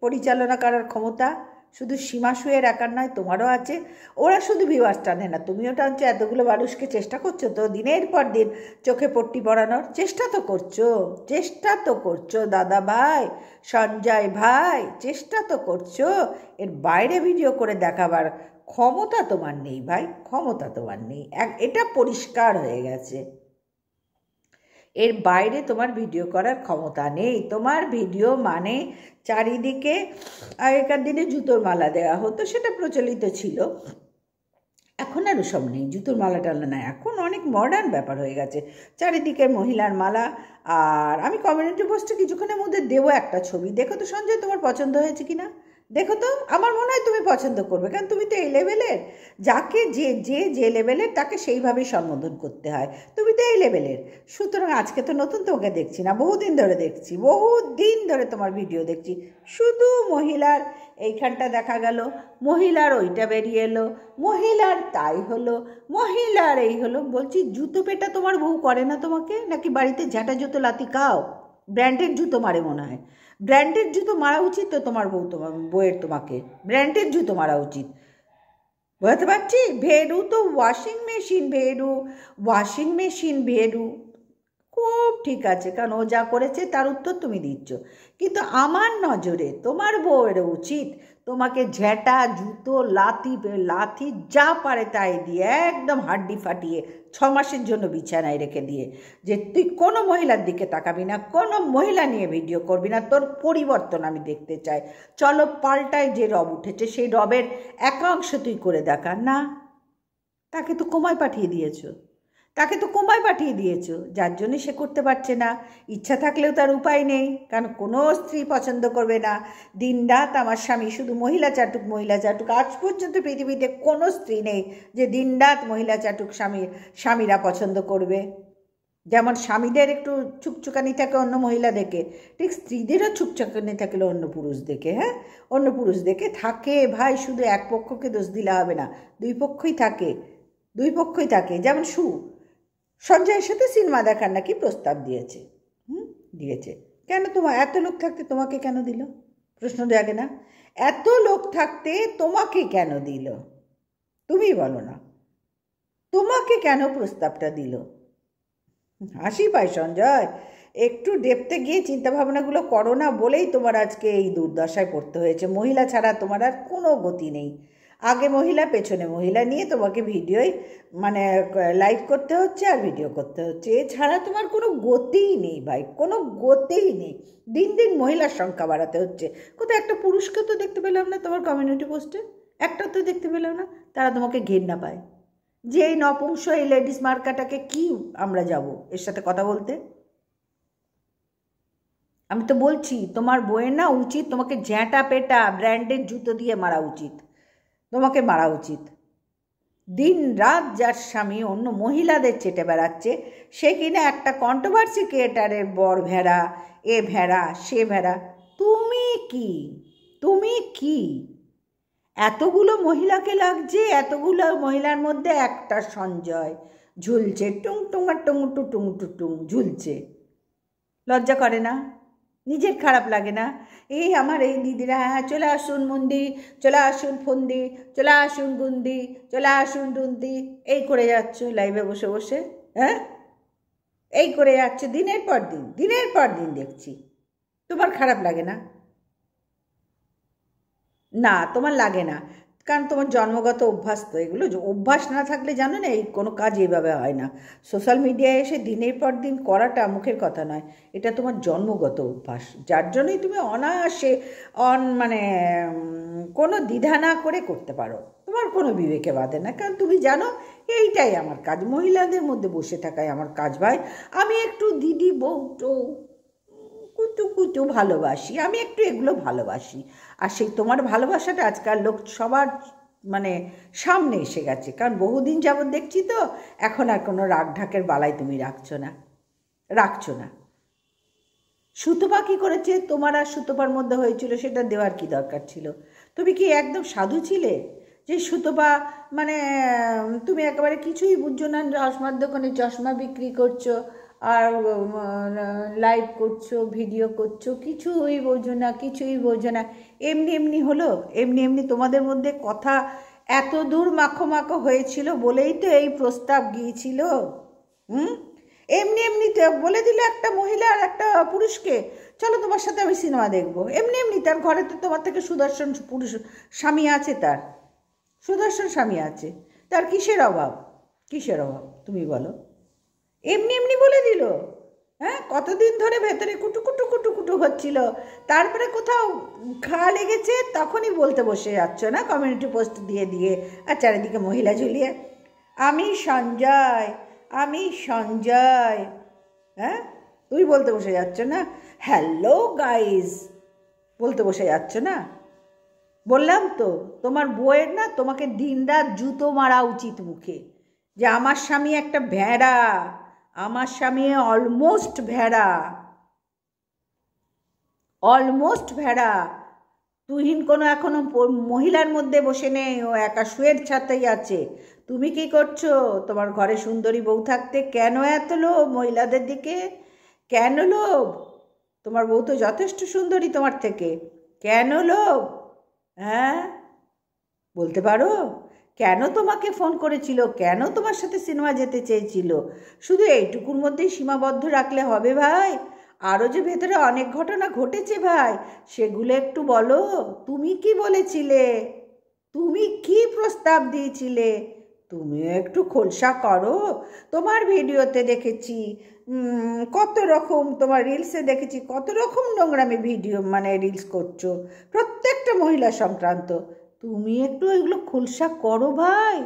পরিচালনা করার ক্ষমতা। শুধু সীমা শুয়ের একার নয়, তোমারও আছে। ওরা শুধু ভিউয়ার্স টানে না, তুমিও টানছো। এতগুলো মানুষকে চেষ্টা করছো তো দিনের পর দিন চোখে পট্টি পরানোর, চেষ্টা তো করছো, চেষ্টা তো করছো দাদা ভাই, সঞ্জয় ভাই, চেষ্টা তো করছো। এর বাইরে ভিডিও করে দেখাবার ক্ষমতা তোমার নেই ভাই, ক্ষমতা তোমার নেই, এটা পরিষ্কার হয়ে গেছে। এর বাইরে তোমার ভিডিও করার ক্ষমতা নেই। তোমার ভিডিও মানে চারিদিকে, আগেকার দিনে জুতোর মালা দেওয়া হতো, সেটা প্রচলিত ছিল, এখন আর ওসব নেই। জুতোর মালা টালা না, এখন অনেক মডার্ন ব্যাপার হয়ে গেছে, চারিদিকে মহিলার মালা। আর আমি কমিউনিটি পোস্টে কিছুক্ষণের মধ্যে দেবো একটা ছবি, দেখো তো সঞ্জয় তোমার পছন্দ হয়েছে কিনা, দেখো তো। আমার মনে হয় তুমি পছন্দ করবে, কারণ তুমি তো এই লেভেলের, যাকে যে যে যে লেভেলের তাকে সেইভাবেই সম্বোধন করতে হয়। তুমি তো এই লেভেলের, সুতরাং আজকে তো নতুন তোমাকে দেখছি না, বহুদিন ধরে দেখছি, বহুদিন ধরে তোমার ভিডিও দেখছি। শুধু মহিলার এইখানটা দেখা গেল, মহিলার ওইটা বেরিয়ে এলো, মহিলার তাই হলো, মহিলার এই হলো। বলছি জুতো পেটা তোমার বউ করে না তোমাকে? নাকি বাড়িতে ঝাঁটা জুতো লাতি খাও? ব্র্যান্ডেড জুতো মারে মনে হয়। ব্র্যান্ডেড জুতো মারা উচিত তো তোমার বউয়ের, তোমাকে ব্র্যান্ডেড জুতো মারা উচিত। বুঝতে পারছি? ভেরু তো ওয়াশিং মেশিন, ভেরু ওয়াশিং মেশিন, ভেরু খুব ঠিক আছে, কারণ ও যা করেছে তার উত্তর তুমি দিচ্ছ। কিন্তু আমার নজরে তোমার বউয়ের উচিত তোমাকে ঝ্যাঁটা জুতো লাথি লাথি যা পারে তাই দিয়ে একদম হাড্ডি ফাটিয়ে 6 মাসের জন্য বিছানায় রেখে দিয়ে, যে তুই কোনো মহিলার দিকে তাকাবি না, কোনো মহিলা নিয়ে ভিডিও করবি না, তোর পরিবর্তন আমি দেখতে চাই। চলো পাল্টায় যে রব উঠেছে সেই রবের একাংশ তুই করে দেখা। না, তাকে তো কোমায় পাঠিয়ে দিয়েছো, তাকে তো কোমায় পাঠিয়ে দিয়েছো, যার জন্যে সে করতে পারছে না। ইচ্ছা থাকলেও তার উপায় নেই, কারণ কোনো স্ত্রী পছন্দ করবে না দিনরাত আমার স্বামী শুধু মহিলা চাটুক, মহিলা চাটুক। আজ পর্যন্ত পৃথিবীতে কোনো স্ত্রী নেই যে দিনরাত মহিলা চাটুক স্বামীরা পছন্দ করবে। যেমন স্বামীদের একটু ছুকছুকানি থাকে অন্য মহিলা দেখে, ঠিক স্ত্রীদেরও ছুকছুকানি থাকলে অন্য পুরুষ দেখে। হ্যাঁ, অন্য পুরুষ দেখে থাকে ভাই, শুধু এক পক্ষকে দোষ দিলে হবে না, দুই পক্ষই থাকে, দুই পক্ষই থাকে। যেমন সঞ্জয়ের সাথে সিনেমা দেখার নাকি প্রস্তাব দিয়েছে, দিয়েছে। কেন? তোমার এত লোক থাকতে তোমাকে কেন দিল? প্রশ্ন জাগে না? এত লোক থাকতে তোমাকে কেন দিল? তুমি বলো না, তোমাকে কেন প্রস্তাবটা দিল? হাসি পায় সঞ্জয়, একটু ডেপতে গিয়ে চিন্তাভাবনাগুলো করো না বলেই তোমার আজকে এই দুর্দশায় পড়তে হয়েছে। মহিলা ছাড়া তোমার আর কোনো গতি নেই। আগে মহিলা পেছনে মহিলা নিয়ে তোমাকে ভিডিওই মানে লাইভ করতে হচ্ছে আর ভিডিও করতে হচ্ছে, এছাড়া তোমার কোনো গতিই নেই ভাই, কোনো গতিই নেই। দিন দিন মহিলার সংখ্যা বাড়াতে হচ্ছে। কোথাও একটা পুরুষকে তো দেখতে পেলাম না তোমার কমিউনিটি পোস্টে, একটা তো দেখতে পেলাম না। তারা তোমাকে ঘেন্না পায় যে এই নপুংস এই লেডিস মার্কাটাকে কি আমরা যাব এর সাথে কথা বলতে। আমি তো বলছি তোমার বইয়ের না উচিত তোমাকে ঝ্যাঁটা পেটা ব্র্যান্ডের জুতো দিয়ে মারা উচিত, তোমাকে মারা উচিত। দিন রাত যার স্বামী অন্য মহিলাদের চেটে বেড়াচ্ছে, সে কিনা একটা কন্ট্রোভার্সি ক্রিয়েটারের বর ভেড়া, এ ভেড়া সে ভেড়া। তুমি কি, তুমি কি? এতগুলো মহিলাকে লাগছে, এতগুলো মহিলার মধ্যে একটা সঞ্জয় ঝুলছে, টুং টুঙা টুং টু টুং টু টুং ঝুলছে। লজ্জা করে না? নিজের খারাপ লাগে না? এই আমার এই দিদিরা, হ্যাঁ চলে আসুন মন্দি, চলে আসুন ফন্দি, চলে আসুন গুন্দি, চলে আসুন ডুন্দি, এই করে যাচ্ছ লাইভে বসে বসে, হ্যাঁ এই করে যাচ্ছে দিনের পর দিন, দিনের পর দিন দেখছি। তোমার খারাপ লাগে না? না তোমার লাগে না, কারণ তোমার জন্মগত অভ্যাস তো এগুলো। অভ্যাস না থাকলে জানো না এই কোনো কাজ এইভাবে হয় না। সোশ্যাল মিডিয়ায় এসে দিনের পর দিন করাটা মুখের কথা নয়, এটা তোমার জন্মগত অভ্যাস, যার জন্যই তুমি অনায়াসে মানে কোনো দ্বিধা না করে করতে পারো। তোমার কোনো বিবেকে বাধে না, কারণ তুমি জানো এইটাই আমার কাজ, মহিলাদের মধ্যে বসে থাকাই আমার কাজ ভাই। আমি একটু দিদি বউটো কুটু কুটু ভালোবাসি, আমি একটু এগুলো ভালোবাসি। আর সেই তোমার ভালোবাসাটা আজকাল লোক সবার মানে সামনে এসে গেছে, কারণ বহুদিন যাবৎ দেখছি তো, এখন আর কোনো রাগ ঢাকের বালাই তুমি রাখছো না, রাখছো না। সুতপা কী করেছে, তোমার আর সুতপার মধ্যে হয়েছিল সেটা দেওয়ার কি দরকার ছিল? তুমি কি একদম সাধু ছিলে যে সুতপা মানে তুমি একেবারে কিছুই বুঝছো না, চশমার দোকানে চশমা বিক্রি করছো আর লাইভ করছো, ভিডিও করছো, কিছুই বোঝো না, কিছুই বোঝো না। এমনি এমনি হলো, এমনি এমনি তোমাদের মধ্যে কথা এত দূর মাখো মাখো হয়েছিল বলেই তো এই প্রস্তাব গিয়েছিল। এমনি এমনি তো বলে দিল একটা মহিলা আর একটা পুরুষকে, চলো তোমার সাথে আমি সিনেমা দেখবো। এমনি এমনি তার ঘরে তো তোমার থেকে সুদর্শন পুরুষ স্বামী আছে, তার সুদর্শন স্বামী আছে, তার কিসের অভাব, কিসের অভাব তুমি বলো? এমনি এমনি বলে দিল। হ্যাঁ, কতদিন ধরে ভেতরে কুটু কুটু কুটু কুটু হচ্ছিল, তারপরে কোথাও ঘা লেগেছে তখনই বলতে বসে যাচ্ছ না, কমিউনিটি পোস্ট দিয়ে দিয়ে আর চারিদিকে মহিলা ঝুলিয়ে আমি সঞ্জয়, আমি সঞ্জয়। হ্যাঁ, তুই বলতে বসে যাচ্ছ না, হ্যালো গাইজ বলতে বসে যাচ্ছ না। বললাম তো তোমার বউয়ের না তোমাকে দিনরাত জুতো মারা উচিত মুখে, যে আমার স্বামী একটা ভেড়া, আমার স্বামী অলমোস্ট ভেড়া, অলমোস্ট ভেড়া। তুহিন কোনো এখনো মহিলার মধ্যে বসে নেই, ও একা শুয়ের ছাতেই আছে। তুমি কি করছো? তোমার ঘরে সুন্দরী বউ থাকতে কেন এত লোভ মহিলাদের দিকে? কেন লোভ? তোমার বউ তো যথেষ্ট সুন্দরী তোমার থেকে, কেন লোভ? হ্যাঁ বলতে পারো? কেন তোমাকে ফোন করেছিল, কেন তোমার সাথে সিনেমা যেতে চেয়েছিল? শুধু এইটুকুর মধ্যেই সীমাবদ্ধ রাখলে হবে ভাই? আরও যে ভেতরে অনেক ঘটনা ঘটেছে ভাই, সেগুলো একটু বলো। তুমি কি বলেছিলে, তুমি কি প্রস্তাব দিয়েছিলে, তুমিও একটু খোলসা করো। তোমার ভিডিওতে দেখেছি কত রকম, তোমার রিলসে দেখেছি কত রকম নোংরামি ভিডিও মানে রিলস করছো, প্রত্যেকটা মহিলা সংক্রান্ত। তুমি একটু এগুলো খোলসা করো ভাই,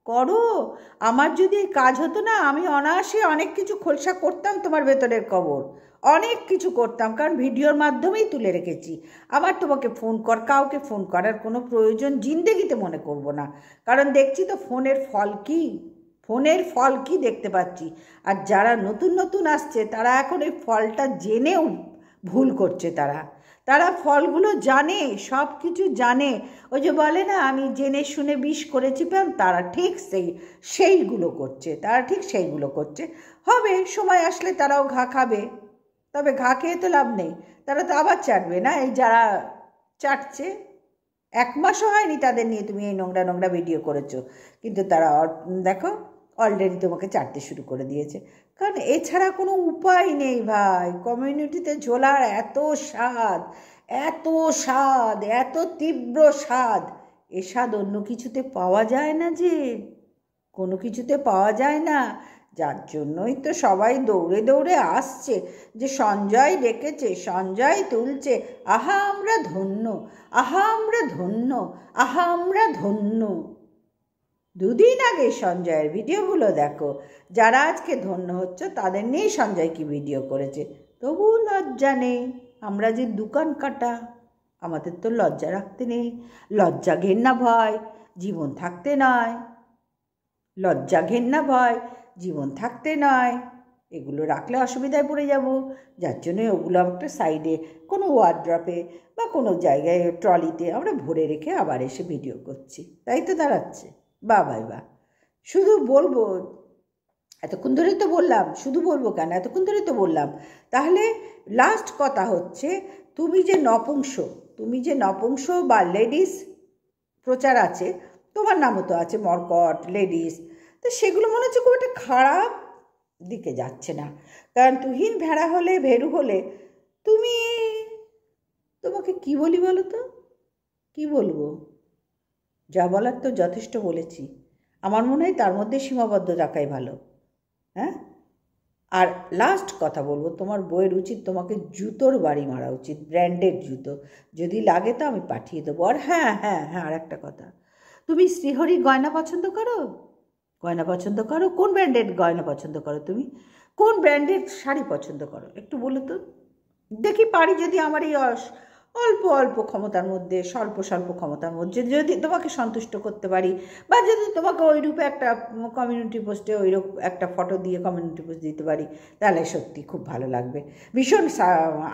করো। আমার যদি কাজ হতো না, আমি অনায়াসে অনেক কিছু খোলসা করতাম তোমার ভেতরের খবর, অনেক কিছু করতাম, কারণ ভিডিওর মাধ্যমেই তুলে রেখেছি। আবার তোমাকে ফোন কাউকে ফোন করার কোনো প্রয়োজন জিন্দেগিতে মনে করব না, কারণ দেখছি তো ফোনের ফল কি, ফোনের ফল কি দেখতে পাচ্ছি। আর যারা নতুন নতুন আসছে তারা এখন এই ফলটা জেনেও ভুল করছে, তারা ফলগুলো জানে, সব কিছু জানে। ওই যে বলে না আমি জেনে শুনে বিষ করেছি প্যান, তারা ঠিক সেইগুলো করছে, তারা ঠিক সেইগুলো করছে। হবে সময় আসলে তারাও ঘা খাবে, তবে ঘা খেয়ে তো লাভ নেই, তারা তো আবার চাটবে না। এই যারা চাটছে, 1 মাসও হয়নি তাদের নিয়ে তুমি এই নোংরা নোংরা ভিডিও করেছো, কিন্তু তারা দেখো অলরেডি তোমাকে চাটতে শুরু করে দিয়েছে। কারণ এছাড়া কোনো উপায় নেই ভাই, কমিউনিটিতে ঝোলার এত স্বাদ, এত স্বাদ, এত তীব্র স্বাদ, এ স্বাদ অন্য কিছুতে পাওয়া যায় না, যে কোনো কিছুতে পাওয়া যায় না। যার জন্যই তো সবাই দৌড়ে দৌড়ে আসছে যে সঞ্জয় ডেকেছে, সঞ্জয় তুলছে, আহা আমরা ধন্য, আহা আমরা ধন্য, আহা আমরা ধন্য। দুদিন আগে সঞ্জয়ের ভিডিওগুলো দেখো, যারা আজকে ধন্য হচ্ছে তাদের নিয়েই সঞ্জয় কি ভিডিও করেছে। তবু লজ্জা নেই। আমরা যে দোকান কাটা, আমাদের তো লজ্জা রাখতে নেই। লজ্জা ঘেন্না ভয় জীবন থাকতে নয়, লজ্জা ঘেন্না ভয় জীবন থাকতে নয়। এগুলো রাখলে অসুবিধায় পড়ে যাব। যার জন্য ওগুলো একটা সাইডে কোনো ওয়ার্ড্রপে বা কোনো জায়গায় ট্রলিতে আমরা ভরে রেখে আবার এসে ভিডিও করছি। তাই তো দাঁড়াচ্ছে। বাহ বাই বাহ। শুধু বলবো, এতক্ষণ ধরেই তো বললাম, শুধু বলবো কেন, এতক্ষণ ধরেই তো বললাম। তাহলে লাস্ট কথা হচ্ছে, তুমি যে নপুংস বা লেডিস প্রচার আছে, তোমার নামও তো আছে মর্কট লেডিস, তো সেগুলো মনে হচ্ছে খুব একটা খারাপ দিকে যাচ্ছে না। কারণ তুহিন ভেড়া হলে, ভেরু হলে তোমাকে কি বলি বলো তো, কি বলবো? যা বলার তো যথেষ্ট বলেছি। আমার মনে হয় তার মধ্যে সীমাবদ্ধ রাখাই ভালো। হ্যাঁ, আর লাস্ট কথা বলবো, তোমার বইয়ের উচিত তোমাকে জুতোর বাড়ি মারা উচিত, ব্র্যান্ডেড জুতো। যদি লাগে তো আমি পাঠিয়ে দেবো। আর হ্যাঁ হ্যাঁ হ্যাঁ, আর একটা কথা, তুমি শ্রীহরি গয়না পছন্দ করো? গয়না পছন্দ করো? কোন ব্র্যান্ডেড গয়না পছন্দ করো? তুমি কোন ব্র্যান্ডেড শাড়ি পছন্দ করো একটু বলো তো দেখি। পারি যদি আমার এই অল্প অল্প ক্ষমতার মধ্যে, স্বল্প স্বল্প ক্ষমতার মধ্যে যদি তোমাকে সন্তুষ্ট করতে পারি, বা যদি তোমাকে ওইরূপে একটা কমিউনিটি পোস্টে ওইরূপ একটা ফটো দিয়ে কমিউনিটি পোস্ট দিতে পারি, তাহলে সত্যি খুব ভালো লাগবে। ভীষণ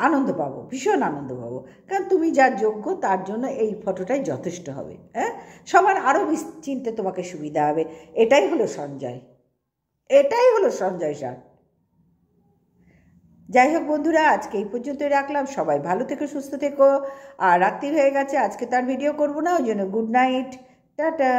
আনন্দ পাবো, ভীষণ আনন্দ পাবো। কারণ তুমি যা যোগ্য তার জন্য এই ফটোটাই যথেষ্ট হবে। হ্যাঁ, সবার আরও চিনতে তোমাকে সুবিধা হবে। এটাই হলো সঞ্জয়, এটাই হলো সঞ্জয় স্যার। যাই হোক বন্ধুরা, আজকে এই পর্যন্তই রাখলাম। সবাই ভালো থেকো, সুস্থ থেকো। আর রাত্রি হয়ে গেছে, আজকে তার ভিডিও করবো না, ওই জন্য গুড নাইট, টাটা।